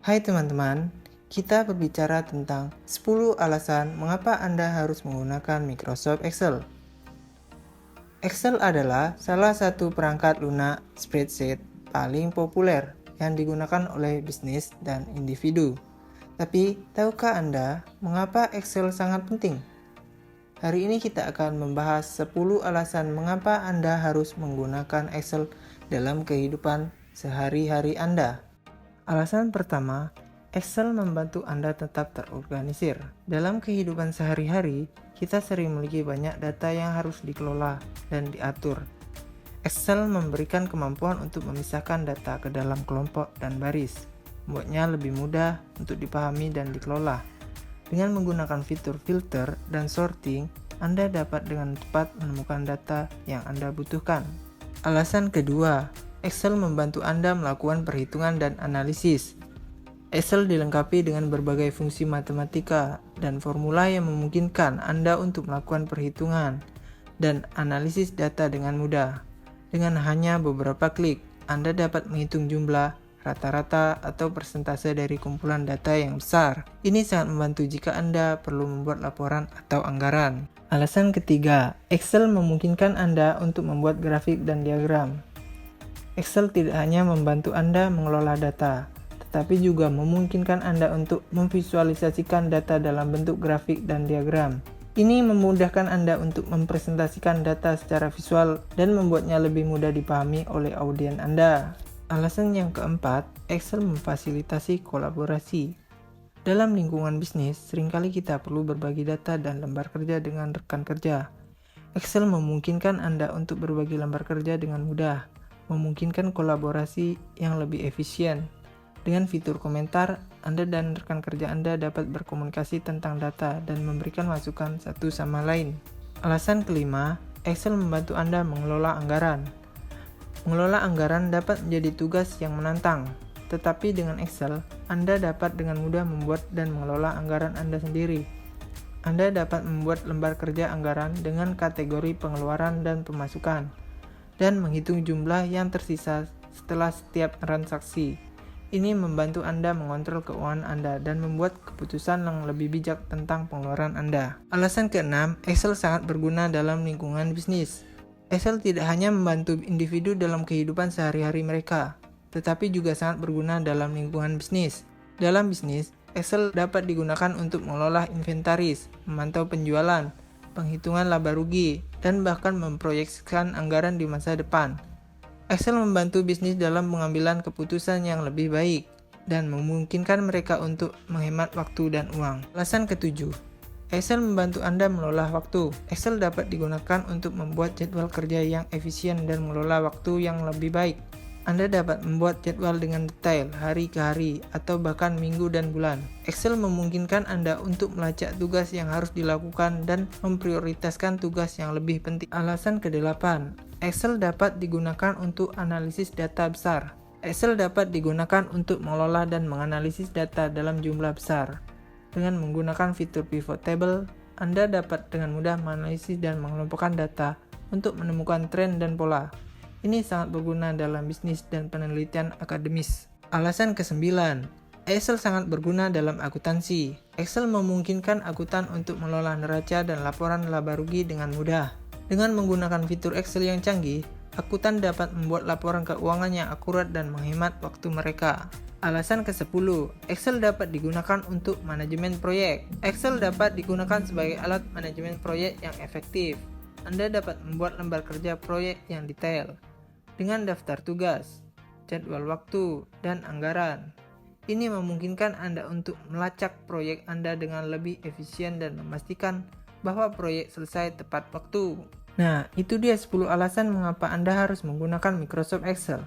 Hai teman-teman, kita berbicara tentang 10 alasan mengapa Anda harus menggunakan Microsoft Excel. Excel adalah salah satu perangkat lunak spreadsheet paling populer yang digunakan oleh bisnis dan individu. Tapi, tahukah Anda mengapa Excel sangat penting? Hari ini kita akan membahas 10 alasan mengapa Anda harus menggunakan Excel dalam kehidupan sehari-hari Anda. Alasan pertama, Excel membantu Anda tetap terorganisir. Dalam kehidupan sehari-hari, kita sering memiliki banyak data yang harus dikelola dan diatur. Excel memberikan kemampuan untuk memisahkan data ke dalam kelompok dan baris, membuatnya lebih mudah untuk dipahami dan dikelola. Dengan menggunakan fitur filter dan sorting, Anda dapat dengan cepat menemukan data yang Anda butuhkan. Alasan kedua, Excel membantu Anda melakukan perhitungan dan analisis. Excel dilengkapi dengan berbagai fungsi matematika dan formula yang memungkinkan Anda untuk melakukan perhitungan dan analisis data dengan mudah. Dengan hanya beberapa klik, Anda dapat menghitung jumlah, rata-rata, atau persentase dari kumpulan data yang besar. Ini sangat membantu jika Anda perlu membuat laporan atau anggaran. Alasan ketiga, Excel memungkinkan Anda untuk membuat grafik dan diagram. Excel tidak hanya membantu Anda mengelola data, tetapi juga memungkinkan Anda untuk memvisualisasikan data dalam bentuk grafik dan diagram. Ini memudahkan Anda untuk mempresentasikan data secara visual dan membuatnya lebih mudah dipahami oleh audiens Anda. Alasan yang keempat, Excel memfasilitasi kolaborasi. Dalam lingkungan bisnis, seringkali kita perlu berbagi data dan lembar kerja dengan rekan kerja. Excel memungkinkan Anda untuk berbagi lembar kerja dengan mudah, memungkinkan kolaborasi yang lebih efisien. Dengan fitur komentar, Anda dan rekan kerja Anda dapat berkomunikasi tentang data dan memberikan masukan satu sama lain. Alasan kelima, Excel membantu Anda mengelola anggaran. Mengelola anggaran dapat menjadi tugas yang menantang, tetapi dengan Excel, Anda dapat dengan mudah membuat dan mengelola anggaran Anda sendiri. Anda dapat membuat lembar kerja anggaran dengan kategori pengeluaran dan pemasukan, dan menghitung jumlah yang tersisa setelah setiap transaksi. Ini membantu Anda mengontrol keuangan Anda dan membuat keputusan yang lebih bijak tentang pengeluaran Anda. Alasan keenam, Excel sangat berguna dalam lingkungan bisnis. Excel tidak hanya membantu individu dalam kehidupan sehari-hari mereka, tetapi juga sangat berguna dalam lingkungan bisnis. Dalam bisnis, Excel dapat digunakan untuk mengelola inventaris, memantau penjualan, penghitungan laba rugi, dan bahkan memproyeksikan anggaran di masa depan. Excel membantu bisnis dalam pengambilan keputusan yang lebih baik dan memungkinkan mereka untuk menghemat waktu dan uang. Alasan ketujuh, Excel membantu Anda mengelola waktu. Excel dapat digunakan untuk membuat jadwal kerja yang efisien dan mengelola waktu yang lebih baik. Anda dapat membuat jadwal dengan detail, hari ke hari, atau bahkan minggu dan bulan. Excel memungkinkan Anda untuk melacak tugas yang harus dilakukan dan memprioritaskan tugas yang lebih penting. Alasan kedelapan, Excel dapat digunakan untuk analisis data besar. Excel dapat digunakan untuk mengelola dan menganalisis data dalam jumlah besar. Dengan menggunakan fitur pivot table, Anda dapat dengan mudah menganalisis dan mengelompokkan data untuk menemukan tren dan pola. Ini sangat berguna dalam bisnis dan penelitian akademis. Alasan kesembilan, Excel sangat berguna dalam akuntansi. Excel memungkinkan akuntan untuk mengelola neraca dan laporan laba rugi dengan mudah. Dengan menggunakan fitur Excel yang canggih, akuntan dapat membuat laporan keuangan yang akurat dan menghemat waktu mereka. Alasan ke-10, Excel dapat digunakan untuk manajemen proyek. Excel dapat digunakan sebagai alat manajemen proyek yang efektif. Anda dapat membuat lembar kerja proyek yang detail, dengan daftar tugas, jadwal waktu, dan anggaran. Ini memungkinkan Anda untuk melacak proyek Anda dengan lebih efisien dan memastikan bahwa proyek selesai tepat waktu. Nah, itu dia 10 alasan mengapa Anda harus menggunakan Microsoft Excel.